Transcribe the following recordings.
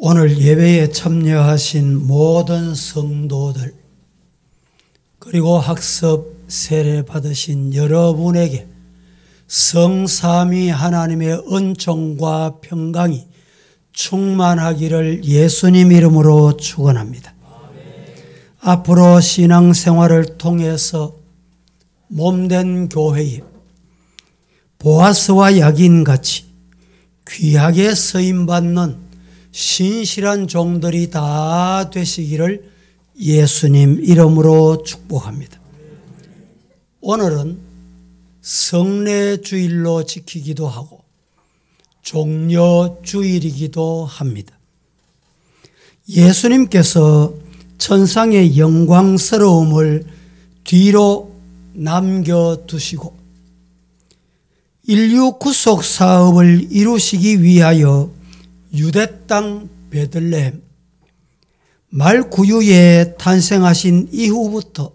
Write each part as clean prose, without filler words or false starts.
오늘 예배에 참여하신 모든 성도들 그리고 학습 세례 받으신 여러분에게 성삼위 하나님의 은총과 평강이 충만하기를 예수님 이름으로 축원합니다. 앞으로 신앙생활을 통해서 몸된 교회에 보아스와 야긴같이 귀하게 쓰임받는 신실한 종들이 다 되시기를 예수님 이름으로 축복합니다. 오늘은 성례주일로 지키기도 하고 종려주일이기도 합니다. 예수님께서 천상의 영광스러움을 뒤로 남겨두시고 인류 구속 사업을 이루시기 위하여 유대 땅 베들레헴 말구유에 탄생하신 이후부터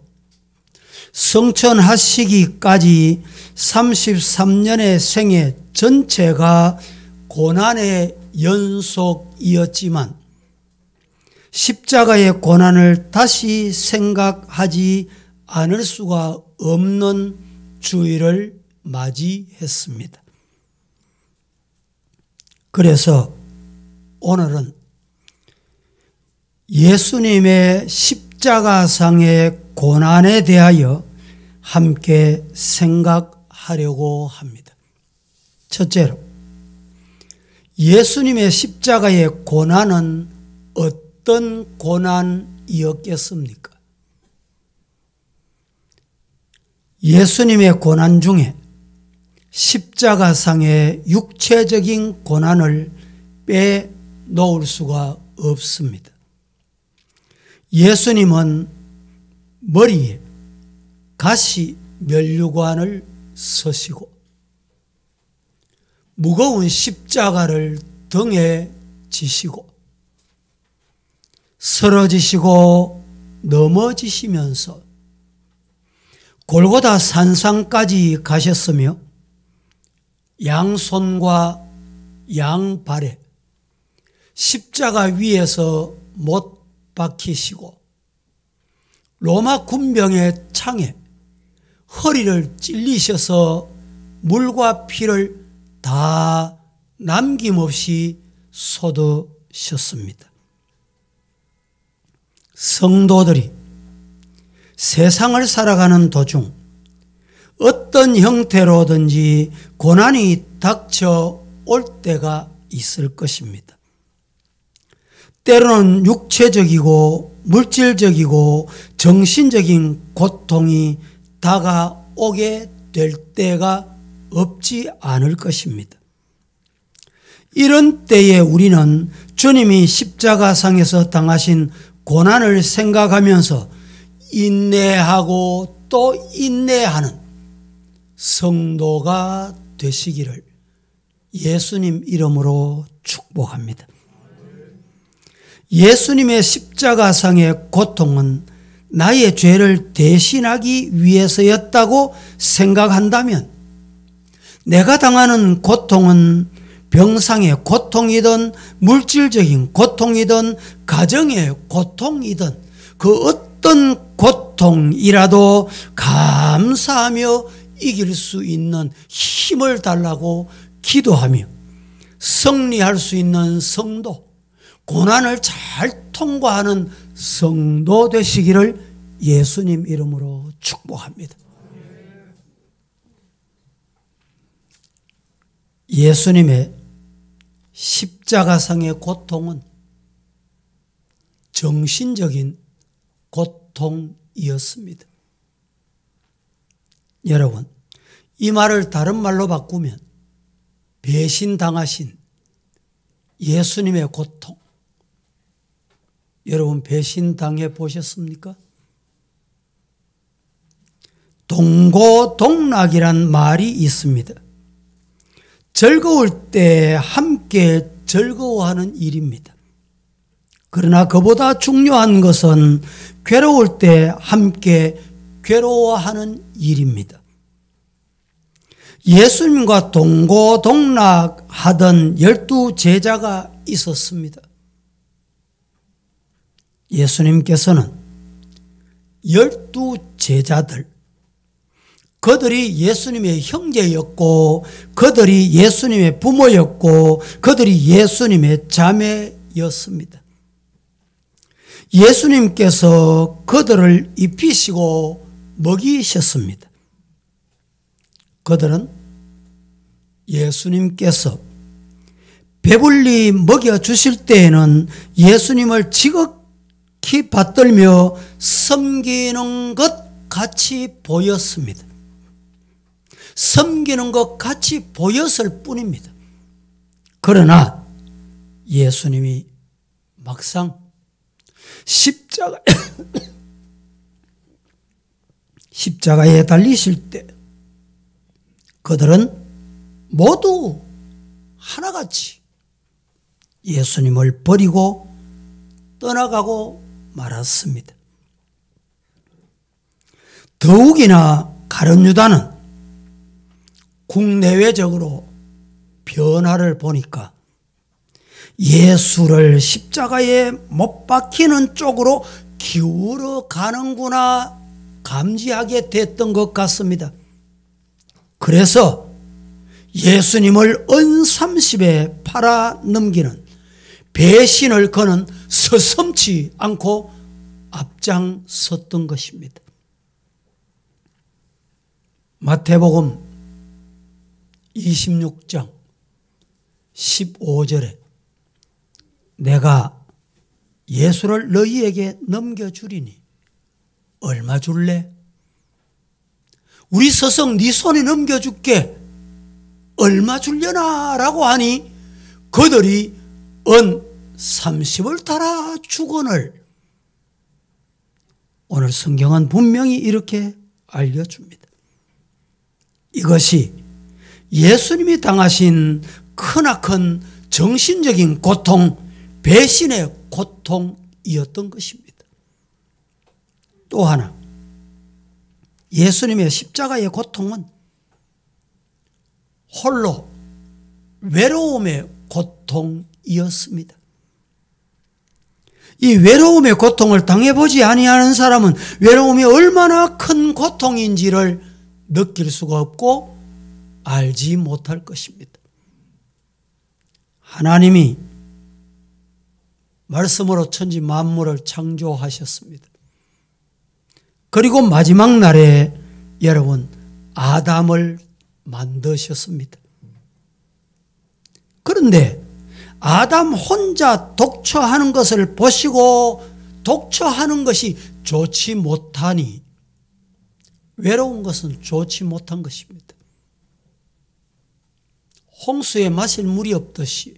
성천하시기까지 33년의 생애 전체가 고난의 연속이었지만 십자가의 고난을 다시 생각하지 않을 수가 없는 주일을 맞이했습니다. 그래서 오늘은 예수님의 십자가상의 고난에 대하여 함께 생각하려고 합니다. 첫째로, 예수님의 십자가의 고난은 어떤 고난이었겠습니까? 예수님의 고난 중에 십자가상의 육체적인 고난을 빼놓을 수가 없습니다. 예수님은 머리에 가시 면류관을 서시고 무거운 십자가를 등에 지시고 쓰러지시고 넘어지시면서 골고다 산상까지 가셨으며 양손과 양발에 십자가 위에서 못 박히시고 로마 군병의 창에 허리를 찔리셔서 물과 피를 다 남김없이 쏟으셨습니다. 성도들이 세상을 살아가는 도중 어떤 형태로든지 고난이 닥쳐올 때가 있을 것입니다. 때로는 육체적이고 물질적이고 정신적인 고통이 다가오게 될 때가 없지 않을 것입니다. 이런 때에 우리는 주님이 십자가상에서 당하신 고난을 생각하면서 인내하고 또 인내하는 성도가 되시기를 예수님 이름으로 축복합니다. 예수님의 십자가상의 고통은 나의 죄를 대신하기 위해서였다고 생각한다면 내가 당하는 고통은 병상의 고통이든 물질적인 고통이든 가정의 고통이든 그 어떤 고통이라도 감사하며 이길 수 있는 힘을 달라고 기도하며 승리할 수 있는 성도, 고난을 잘 통과하는 성도 되시기를 예수님 이름으로 축복합니다. 예수님의 십자가상의 고통은 정신적인 고통이었습니다. 여러분, 이 말을 다른 말로 바꾸면 배신당하신 예수님의 고통, 여러분 배신당해 보셨습니까? 동고동락이란 말이 있습니다. 즐거울 때 함께 즐거워하는 일입니다. 그러나 그보다 중요한 것은 괴로울 때 함께 괴로워하는 일입니다. 예수님과 동고동락하던 12 제자가 있었습니다. 예수님께서는 12 제자들, 그들이 예수님의 형제였고 그들이 예수님의 부모였고 그들이 예수님의 자매였습니다. 예수님께서 그들을 입히시고 먹이셨습니다. 그들은 예수님께서 배불리 먹여주실 때에는 예수님을 지극히 받들며 섬기는 것 같이 보였습니다. 섬기는 것 같이 보였을 뿐입니다. 그러나 예수님이 막상 십자가에 달리실 때 그들은 모두 하나같이 예수님을 버리고 떠나가고 말았습니다. 더욱이나 가룟 유다는 국내외적으로 변화를 보니까 예수를 십자가에 못 박히는 쪽으로 기울어 가는구나 감지하게 됐던 것 같습니다. 그래서 예수님을 언삼십에 팔아 넘기는 배신을 그는 서슴지 않고 앞장섰던 것입니다. 마태복음 26장 15절에 내가 예수를 너희에게 넘겨주리니 얼마 줄래? 우리 스승 네 손에 넘겨줄게. 얼마 줄려나? 라고 하니 그들이 은 30을 달아 주거늘. 오늘 성경은 분명히 이렇게 알려줍니다. 이것이 예수님이 당하신 크나큰 정신적인 고통, 배신의 고통이었던 것입니다. 또 하나, 예수님의 십자가의 고통은 홀로 외로움의 고통이었습니다. 이 외로움의 고통을 당해보지 아니하는 사람은 외로움이 얼마나 큰 고통인지를 느낄 수가 없고 알지 못할 것입니다. 하나님이 말씀으로 천지 만물을 창조하셨습니다. 그리고 마지막 날에 여러분 아담을 만드셨습니다. 그런데 아담 혼자 독처하는 것을 보시고 독처하는 것이 좋지 못하니 외로운 것은 좋지 못한 것입니다. 홍수에 마실 물이 없듯이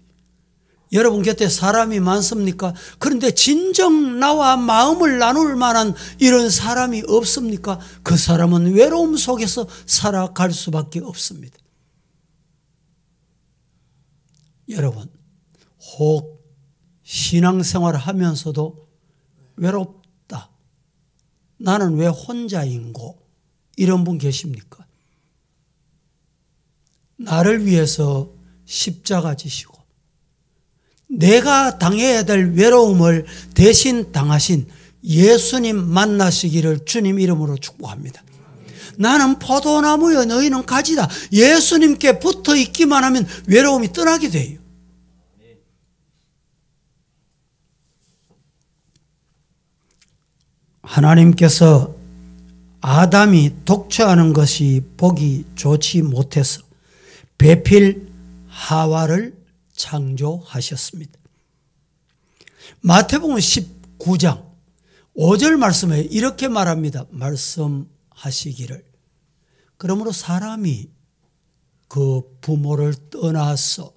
여러분 곁에 사람이 많습니까? 그런데 진정 나와 마음을 나눌 만한 이런 사람이 없습니까? 그 사람은 외로움 속에서 살아갈 수밖에 없습니다. 여러분, 혹 신앙생활을 하면서도 외롭다. 나는 왜 혼자인고? 이런 분 계십니까? 나를 위해서 십자가 지시고 내가 당해야 될 외로움을 대신 당하신 예수님 만나시기를 주님 이름으로 축복합니다. 나는 포도나무여 너희는 가지다. 예수님께 붙어 있기만 하면 외로움이 떠나게 돼요. 하나님께서 아담이 독처하는 것이 보기 좋지 못해서 배필 하와를 창조하셨습니다. 마태복음 19장 5절 말씀에 이렇게 말합니다. 말씀하시기를 그러므로 사람이 그 부모를 떠나서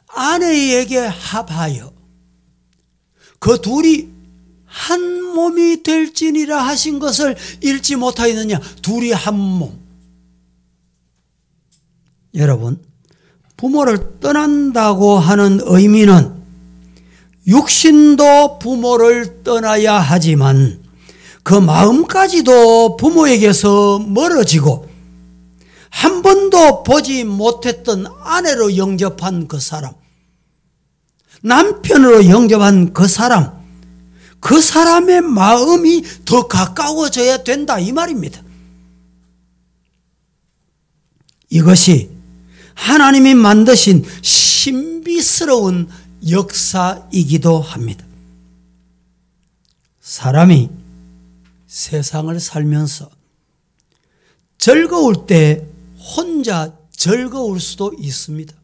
아내에게 합하여 그 둘이 한 몸이 될지니라 하신 것을 읽지 못하였느냐. 둘이 한 몸. 여러분, 부모를 떠난다고 하는 의미는 육신도 부모를 떠나야 하지만 그 마음까지도 부모에게서 멀어지고 한 번도 보지 못했던 아내로 영접한 그 사람, 남편으로 영접한 그 사람, 그 사람의 마음이 더 가까워져야 된다 이 말입니다. 이것이 하나님이 만드신 신비스러운 역사이기도 합니다. 사람이 세상을 살면서 즐거울 때 혼자 즐거울 수도 있습니다.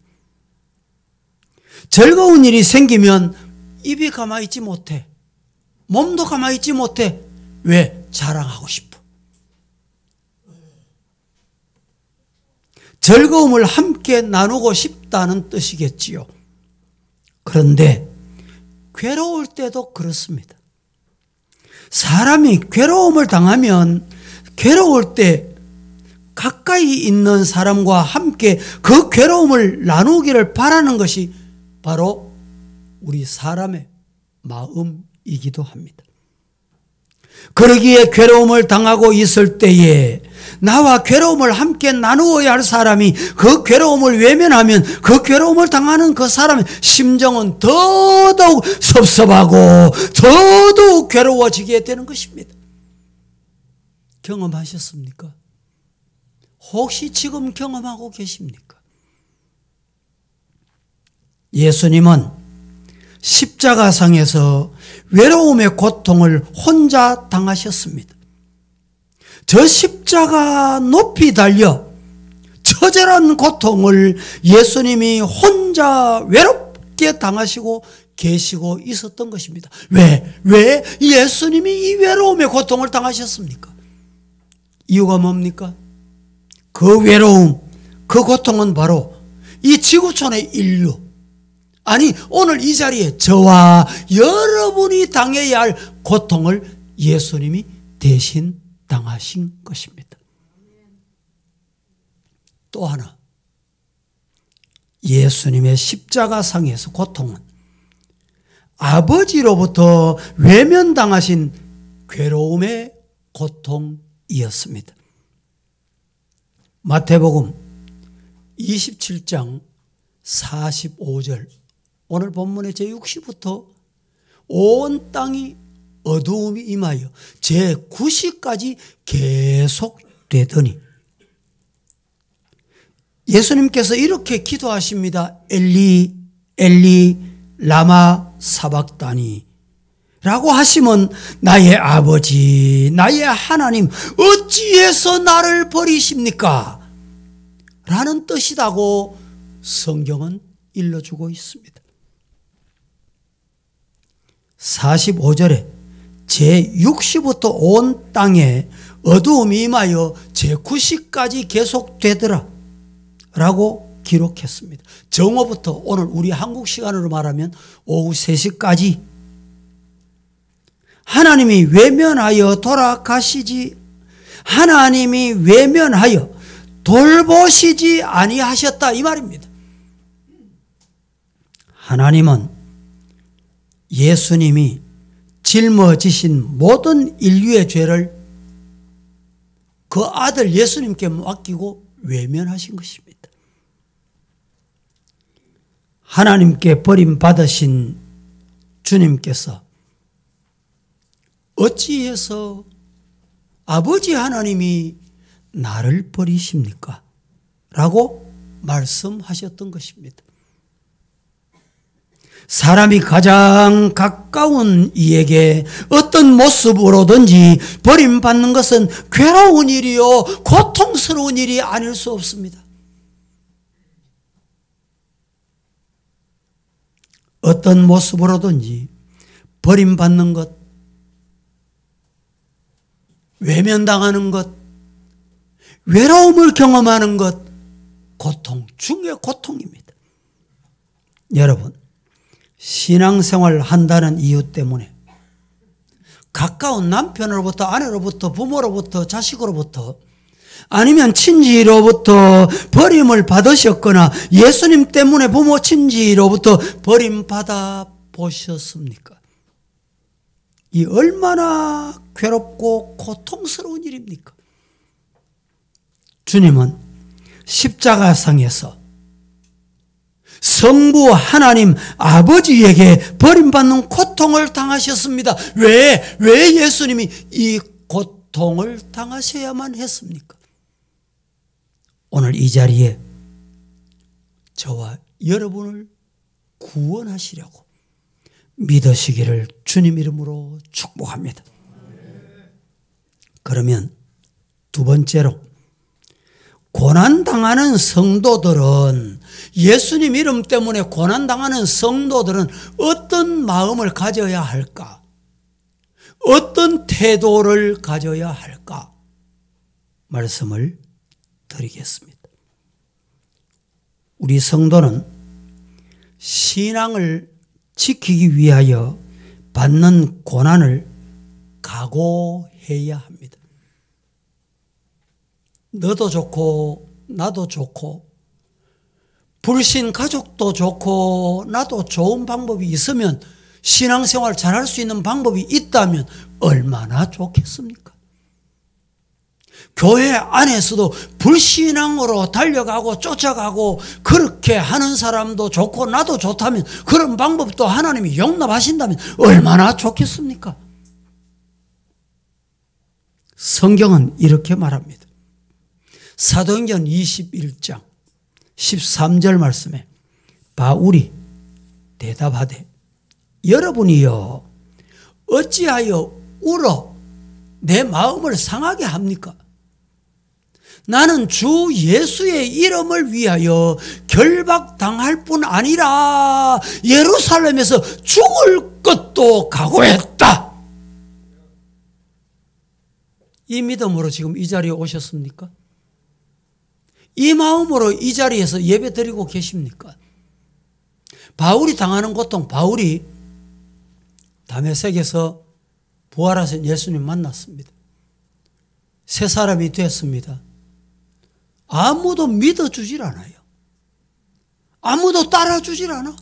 즐거운 일이 생기면 입이 가만히 있지 못해. 몸도 가만히 있지 못해. 왜? 자랑하고 싶어. 즐거움을 함께 나누고 싶다는 뜻이겠지요. 그런데 괴로울 때도 그렇습니다. 사람이 괴로움을 당하면 괴로울 때 가까이 있는 사람과 함께 그 괴로움을 나누기를 바라는 것이 바로 우리 사람의 마음이기도 합니다. 그러기에 괴로움을 당하고 있을 때에 나와 괴로움을 함께 나누어야 할 사람이 그 괴로움을 외면하면 그 괴로움을 당하는 그 사람의 심정은 더더욱 섭섭하고 더더욱 괴로워지게 되는 것입니다. 경험하셨습니까? 혹시 지금 경험하고 계십니까? 예수님은 십자가상에서 외로움의 고통을 혼자 당하셨습니다. 저 십자가 높이 달려 처절한 고통을 예수님이 혼자 외롭게 당하시고 계시고 있었던 것입니다. 왜 예수님이 이 외로움의 고통을 당하셨습니까? 이유가 뭡니까? 그 외로움, 그 고통은 바로 이 지구촌의 인류, 아니 오늘 이 자리에 저와 여러분이 당해야 할 고통을 예수님이 대신 당하신 것입니다. 또 하나, 예수님의 십자가상에서 고통은 아버지로부터 외면당하신 괴로움의 고통이었습니다. 마태복음 27장 45절, 오늘 본문의 제6시부터 온 땅이 어두움이 임하여 제9시까지 계속되더니 예수님께서 이렇게 기도하십니다. 엘리 엘리 라마 사박다니 라고 하시면 나의 아버지 나의 하나님 어찌해서 나를 버리십니까? 라는 뜻이라고 성경은 일러주고 있습니다. 45절에 제6시부터 온 땅에 어두움이 임하여 제9시까지 계속되더라 라고 기록했습니다. 정오부터 오늘 우리 한국 시간으로 말하면 오후 3시까지 하나님이 외면하여 돌아가시지, 하나님이 외면하여 돌보시지 아니하셨다 이 말입니다. 하나님은 예수님이 짊어지신 모든 인류의 죄를 그 아들 예수님께 맡기고 외면하신 것입니다. 하나님께 버림받으신 주님께서 어찌해서 아버지 하나님이 나를 버리십니까? 라고 말씀하셨던 것입니다. 사람이 가장 가까운 이에게 어떤 모습으로든지 버림받는 것은 괴로운 일이요 고통스러운 일이 아닐 수 없습니다. 어떤 모습으로든지 버림받는 것, 외면당하는 것, 외로움을 경험하는 것, 고통 중의 고통입니다. 여러분, 신앙생활을 한다는 이유 때문에 가까운 남편으로부터 아내로부터 부모로부터 자식으로부터 아니면 친지로부터 버림을 받으셨거나 예수님 때문에 부모 친지로부터 버림받아 보셨습니까? 이 얼마나 괴롭고 고통스러운 일입니까? 주님은 십자가상에서 성부 하나님 아버지에게 버림받는 고통을 당하셨습니다. 왜 예수님이 이 고통을 당하셔야만 했습니까? 오늘 이 자리에 저와 여러분을 구원하시려고 믿으시기를 주님 이름으로 축복합니다. 그러면 두 번째로, 고난당하는 성도들은, 예수님 이름 때문에 고난당하는 성도들은 어떤 마음을 가져야 할까? 어떤 태도를 가져야 할까? 말씀을 드리겠습니다. 우리 성도는 신앙을 지키기 위하여 받는 고난을 각오해야 합니다. 너도 좋고 나도 좋고 불신 가족도 좋고 나도 좋은 방법이 있으면, 신앙생활 잘할 수 있는 방법이 있다면 얼마나 좋겠습니까? 교회 안에서도 불신앙으로 달려가고 쫓아가고 그렇게 하는 사람도 좋고 나도 좋다면, 그런 방법도 하나님이 용납하신다면 얼마나 좋겠습니까? 성경은 이렇게 말합니다. 사도행전 21장 13절 말씀에 바울이 대답하되, 여러분이요 어찌하여 울어 내 마음을 상하게 합니까? 나는 주 예수의 이름을 위하여 결박당할 뿐 아니라 예루살렘에서 죽을 것도 각오했다. 이 믿음으로 지금 이 자리에 오셨습니까? 이 마음으로 이 자리에서 예배 드리고 계십니까? 바울이 당하는 고통, 바울이 다메섹에서 부활하신 예수님 만났습니다. 새 사람이 됐습니다. 아무도 믿어주질 않아요. 아무도 따라주질 않아.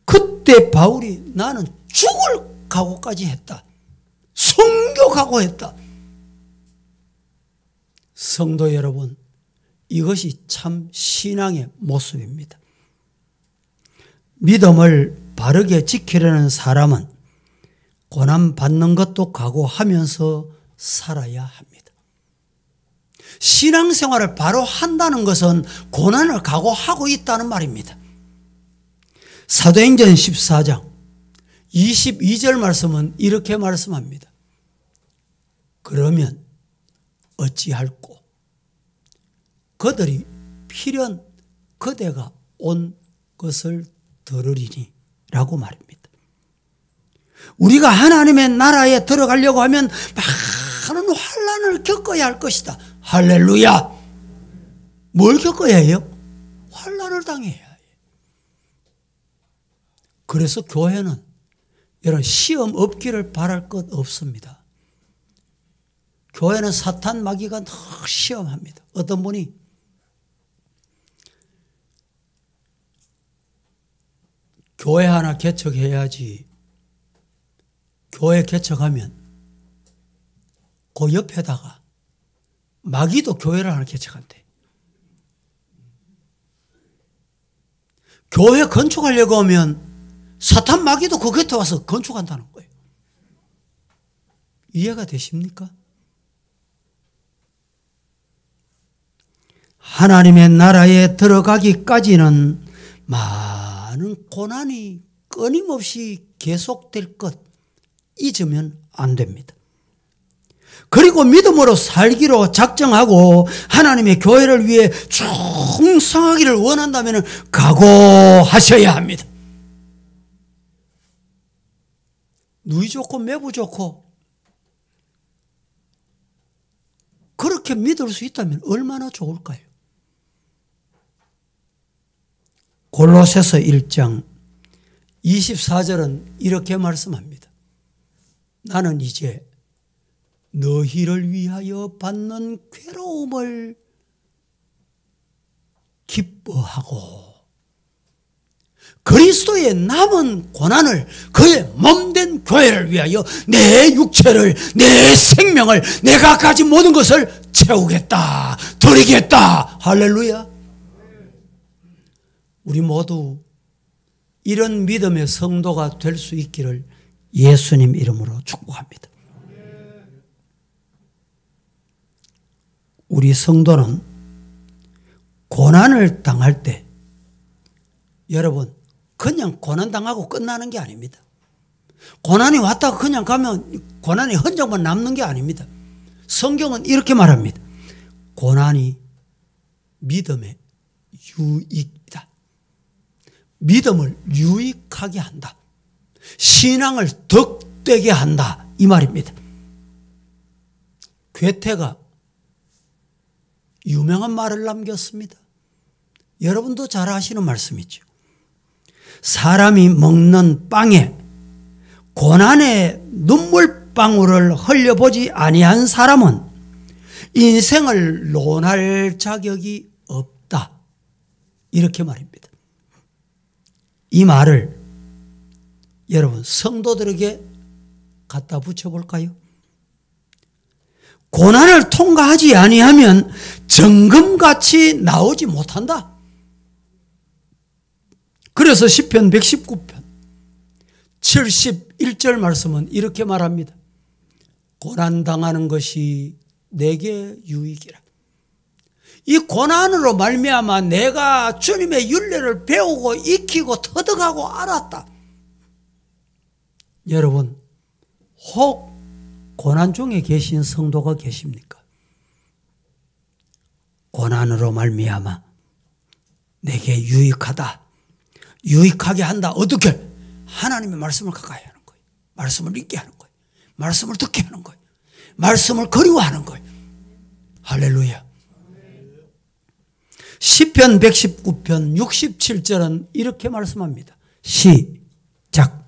그때 바울이 나는 죽을 각오까지 했다. 순교 각오했다. 성도 여러분, 이것이 참 신앙의 모습입니다. 믿음을 바르게 지키려는 사람은 고난받는 것도 각오하면서 살아야 합니다. 신앙생활을 바로 한다는 것은 고난을 각오하고 있다는 말입니다. 사도행전 14장 22절 말씀은 이렇게 말씀합니다. 그러면 어찌할꼬? 그들이 필연 그대가 온 것을 들으리니 라고 말입니다. 우리가 하나님의 나라에 들어가려고 하면 많은 환난을 겪어야 할 것이다. 할렐루야. 뭘 겪어야 해요? 환난을 당해야 해요. 그래서 교회는 이런 시험 없기를 바랄 것 없습니다. 교회는 사탄 마귀가 늘 시험합니다. 어떤 분이 교회 하나 개척해야지, 교회 개척하면 그 옆에다가 마귀도 교회를 하나 개척한대. 교회 건축하려고 하면 사탄 마귀도 그 곁에 와서 건축한다는 거예요. 이해가 되십니까? 하나님의 나라에 들어가기까지는 많은 고난이 끊임없이 계속될 것 잊으면 안 됩니다. 그리고 믿음으로 살기로 작정하고 하나님의 교회를 위해 충성하기를 원한다면 각오하셔야 합니다. 누이 좋고 매부 좋고 그렇게 믿을 수 있다면 얼마나 좋을까요? 골로새서 1장 24절은 이렇게 말씀합니다. 나는 이제 너희를 위하여 받는 괴로움을 기뻐하고 그리스도의 남은 고난을 그의 몸된 교회를 위하여 내 육체를, 내 생명을, 내가 가진 모든 것을 채우겠다, 드리겠다. 할렐루야. 우리 모두 이런 믿음의 성도가 될 수 있기를 예수님 이름으로 축복합니다. 우리 성도는 고난을 당할 때 여러분 그냥 고난당하고 끝나는 게 아닙니다. 고난이 왔다가 그냥 가면 고난의 흔적만 남는 게 아닙니다. 성경은 이렇게 말합니다. 고난이 믿음의 유익이다. 믿음을 유익하게 한다. 신앙을 덕되게 한다. 이 말입니다. 괴테가 유명한 말을 남겼습니다. 여러분도 잘 아시는 말씀이죠. 사람이 먹는 빵에 고난의 눈물방울을 흘려보지 아니한 사람은 인생을 논할 자격이 없다. 이렇게 말입니다. 이 말을 여러분 성도들에게 갖다 붙여볼까요? 고난을 통과하지 아니하면 정금같이 나오지 못한다. 그래서 시편 119편 71절 말씀은 이렇게 말합니다. 고난당하는 것이 내게 유익이라. 이 고난으로 말미암아 내가 주님의 율례를 배우고 익히고 터득하고 알았다. 여러분 혹 고난 중에 계신 성도가 계십니까? 고난으로 말미암아 내게 유익하다. 유익하게 한다. 어떻게? 하나님의 말씀을 가까이 하는 거예요. 말씀을 읽게 하는 거예요. 말씀을 듣게 하는 거예요. 말씀을 그리워하는 거예요. 할렐루야. 시편 119편 67절은 이렇게 말씀합니다. 시작.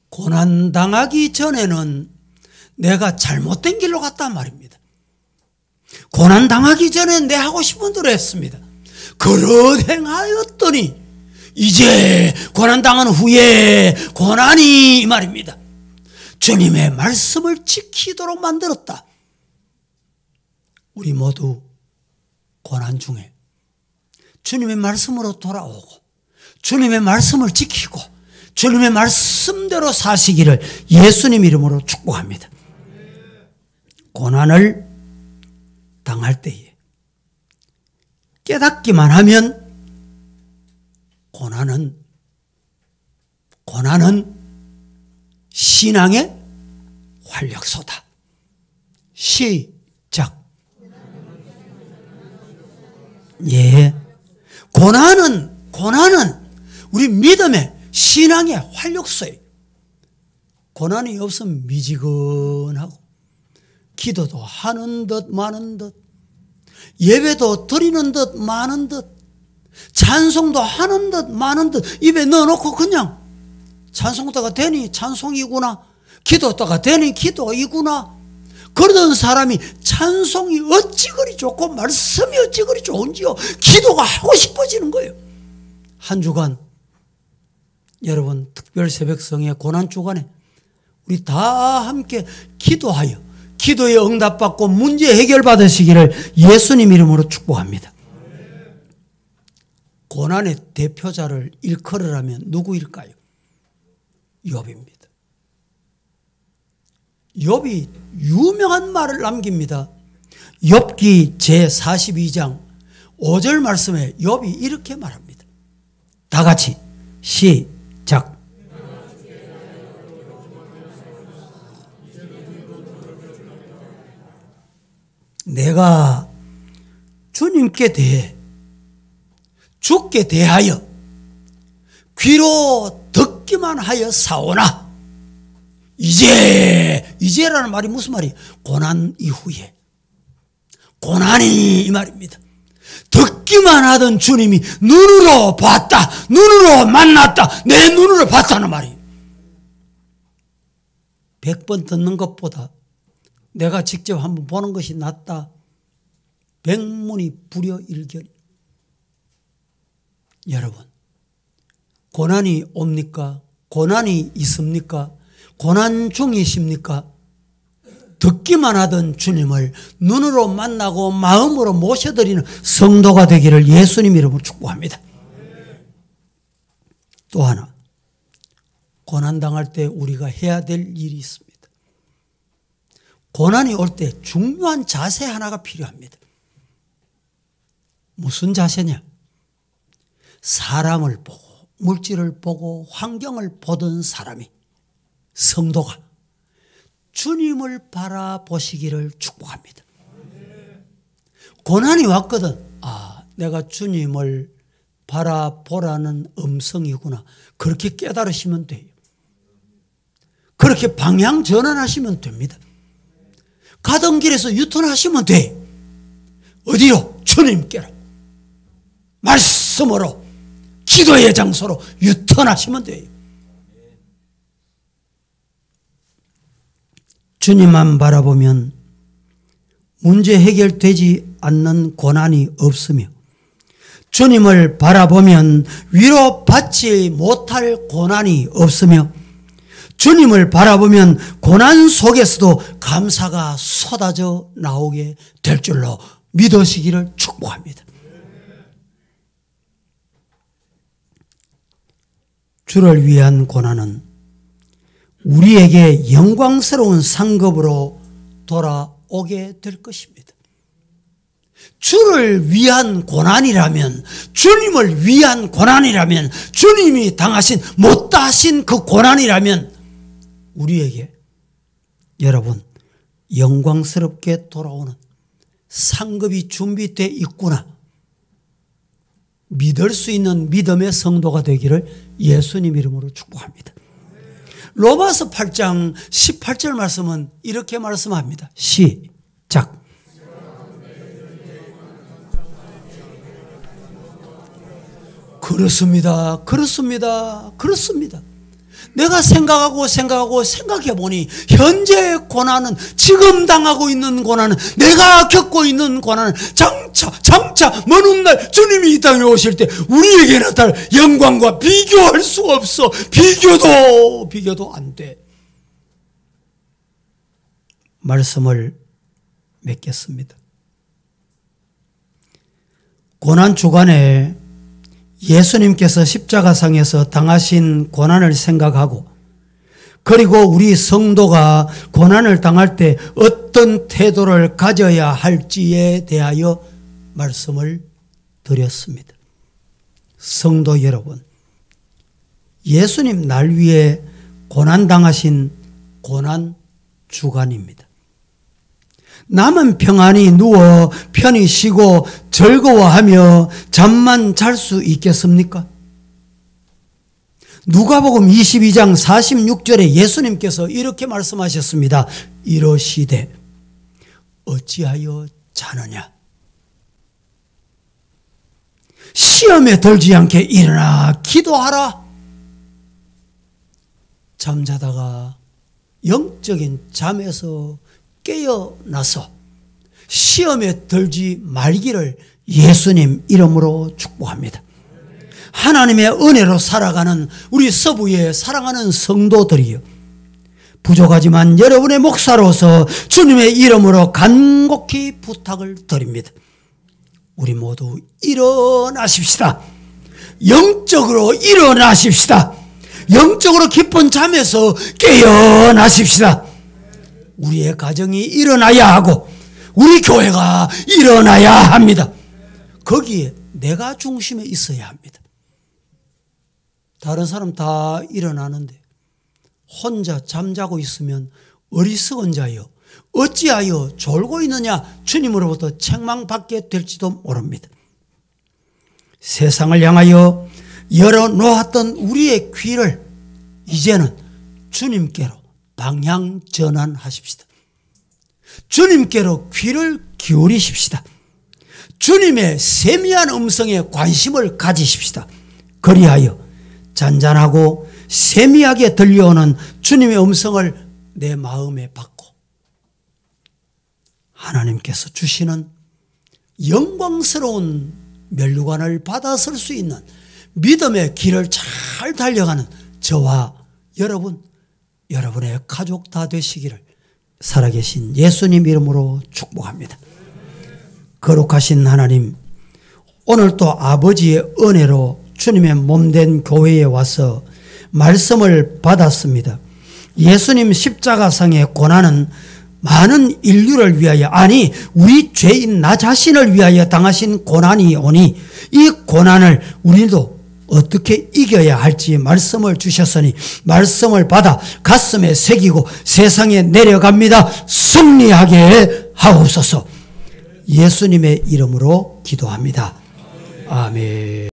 고난당하기 전에는 내가 잘못된 길로 갔단 말입니다. 고난당하기 전에 내 하고 싶은 대로 했습니다. 그릇 행하였더니 이제 고난당한 후에 고난이 이 말입니다. 주님의 말씀을 지키도록 만들었다. 우리 모두 고난 중에 주님의 말씀으로 돌아오고 주님의 말씀을 지키고 주님의 말씀대로 사시기를 예수님 이름으로 축복합니다. 고난을 당할 때에 깨닫기만 하면 고난은 신앙의 활력소다. 시작. 예. 고난은 우리 믿음의 신앙의 활력소예요. 고난이 없으면 미지근하고 기도도 하는 듯 마는 듯 예배도 드리는 듯 마는 듯 찬송도 하는 듯 마는 듯 입에 넣어놓고 그냥 찬송다가 되니 찬송이구나 기도다가 되니 기도이구나 그러던 사람이 찬송이 어찌 그리 좋고 말씀이 어찌 그리 좋은지요. 기도가 하고 싶어지는 거예요. 한 주간 여러분 특별 새벽성의 고난주간에 우리 다 함께 기도하여 기도에 응답받고 문제 해결받으시기를 예수님 이름으로 축복합니다. 고난의 대표자를 일컬으라면 누구일까요? 욥입니다. 욥이 유명한 말을 남깁니다. 욥기 제42장 5절 말씀에 욥이 이렇게 말합니다. 다 같이 시작. 내가 주님께 대해 주께 대하여 귀로 듣기만 하여 사오나 이제라는 말이 무슨 말이에요? 고난 이후에 고난이 이 말입니다. 듣기만 하던 주님이 눈으로 봤다 눈으로 만났다 내 눈으로 봤다는 말이에요. 100번 듣는 것보다 내가 직접 한번 보는 것이 낫다. 백문이 불여일견. 여러분 고난이 옵니까? 고난이 있습니까? 고난 중이십니까? 듣기만 하던 주님을 눈으로 만나고 마음으로 모셔드리는 성도가 되기를 예수님 이름으로 축복합니다. 또 하나, 고난당할 때 우리가 해야 될 일이 있습니다. 고난이 올 때 중요한 자세 하나가 필요합니다. 무슨 자세냐? 사람을 보고 물질을 보고 환경을 보던 사람이, 성도가 주님을 바라보시기를 축복합니다. 고난이 왔거든. 아, 내가 주님을 바라보라는 음성이구나. 그렇게 깨달으시면 돼요. 그렇게 방향 전환하시면 됩니다. 가던 길에서 유턴하시면 돼. 어디로? 주님께로. 말씀으로, 기도의 장소로 유턴하시면 돼요. 주님만 바라보면 문제 해결되지 않는 고난이 없으며, 주님을 바라보면 위로받지 못할 고난이 없으며, 주님을 바라보면 고난 속에서도 감사가 쏟아져 나오게 될 줄로 믿으시기를 축복합니다. 주를 위한 고난은 우리에게 영광스러운 상급으로 돌아오게 될 것입니다. 주를 위한 고난이라면, 주님을 위한 고난이라면, 주님이 당하신 못다하신 그 고난이라면 우리에게, 여러분, 영광스럽게 돌아오는 상급이 준비되어 있구나, 믿을 수 있는 믿음의 성도가 되기를 예수님 이름으로 축복합니다. 로마서 8장 18절 말씀은 이렇게 말씀합니다. 시작. 그렇습니다. 그렇습니다. 그렇습니다. 내가 생각해 보니 현재의 고난은, 지금 당하고 있는 고난은, 내가 겪고 있는 고난은 장차 먼 훗날 주님이 이 땅에 오실 때 우리에게 나타날 영광과 비교할 수가 없어. 비교도 안 돼. 말씀을 맺겠습니다. 고난 주간에 예수님께서 십자가상에서 당하신 고난을 생각하고, 그리고 우리 성도가 고난을 당할 때 어떤 태도를 가져야 할지에 대하여 말씀을 드렸습니다. 성도 여러분, 예수님 날 위해 고난 당하신 고난 주간입니다. 남은 평안히 누워 편히 쉬고 즐거워하며 잠만 잘 수 있겠습니까? 누가복음 22장 46절에 예수님께서 이렇게 말씀하셨습니다. 이러시되 어찌하여 자느냐? 시험에 들지 않게 일어나 기도하라. 잠자다가 영적인 잠에서 깨어나서 시험에 들지 말기를 예수님 이름으로 축복합니다. 하나님의 은혜로 살아가는 우리 서부의 사랑하는 성도들이요, 부족하지만 여러분의 목사로서 주님의 이름으로 간곡히 부탁을 드립니다. 우리 모두 일어나십시다. 영적으로 일어나십시다. 영적으로 깊은 잠에서 깨어나십시다. 우리의 가정이 일어나야 하고 우리 교회가 일어나야 합니다. 거기에 내가 중심에 있어야 합니다. 다른 사람 다 일어나는데 혼자 잠자고 있으면 어리석은 자여 어찌하여 졸고 있느냐 주님으로부터 책망받게 될지도 모릅니다. 세상을 향하여 열어놓았던 우리의 귀를 이제는 주님께로 방향 전환하십시다. 주님께로 귀를 기울이십시다. 주님의 세미한 음성에 관심을 가지십시다. 그리하여 잔잔하고 세미하게 들려오는 주님의 음성을 내 마음에 받고 하나님께서 주시는 영광스러운 면류관을 받아설 수 있는 믿음의 길을 잘 달려가는 저와 여러분, 여러분의 가족 다 되시기를 살아계신 예수님 이름으로 축복합니다. 거룩하신 하나님, 오늘 또 아버지의 은혜로 주님의 몸된 교회에 와서 말씀을 받았습니다. 예수님 십자가상의 고난은 많은 인류를 위하여, 아니 우리 죄인 나 자신을 위하여 당하신 고난이 오니 이 고난을 우리도 어떻게 이겨야 할지 말씀을 주셨으니 말씀을 받아 가슴에 새기고 세상에 내려갑니다. 승리하게 하옵소서. 예수님의 이름으로 기도합니다. 아멘.